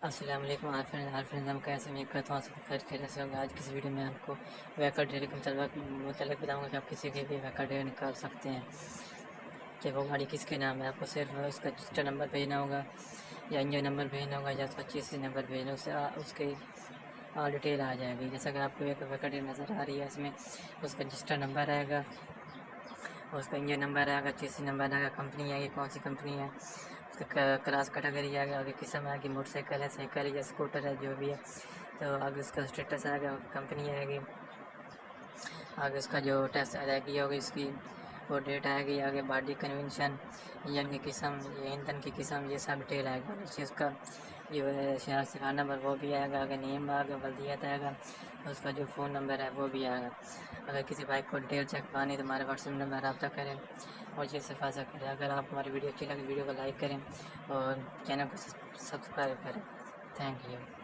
अस्सलाम वालेकुम हाल फ्रेंड्स, हम कैसे उम्मीद करता हूँ सब खैर खैरियत से होंगे। आज किसी वीडियो में आपको वैकर ट्रेड के मतलब बताऊँगा कि आप किसी के भी वैकर ट्रेड निकाल सकते हैं कि वो गाड़ी किसके नाम है। आपको सिर्फ उसका रजिस्टर नंबर भेजना होगा या इंजन नंबर भेजना होगा या उसका चेसी नंबर भेजना, उससे उसके डिटेल आ जाएगी। जैसा कि आपको एक वैकर ट्रेड नज़र आ रही है, इसमें उसका रजिस्टर नंबर आएगा, उसका इंजन नंबर आएगा, चेसी नंबर आएगा, कंपनी आएगी कौन सी कंपनी है, उसका क्लास कैटेगरी आएगा, आगे किस्म आएगी, मोटरसाइकिल है, साइकिल है या स्कूटर है, जो भी है। तो आगे उसका स्टेटस आएगा, कंपनी आएगी, आगे उसका जो टैक्स अदायगी होगी उसकी वो डेट आएगी, आगे बॉडी कन्वेंशन, इंजन की किस्म, ये ईंधन की किस्म, ये सब डिटेल आएगा। नीचे उसका जो है शनाख्ती नंबर वो भी आएगा, आगे नेम आएगा, वल्दियत आएगा, उसका जो फ़ोन नंबर है वो भी आएगा। अगर किसी बाइक को डिटेल चेक करवानी तो हमारे व्हाट्सएप नंबर रब्ता करें और ये सिफाजा करें। अगर आप हमारी वीडियो अच्छी लगे वीडियो को लाइक करें और चैनल को सब्सक्राइब करें। Thank you.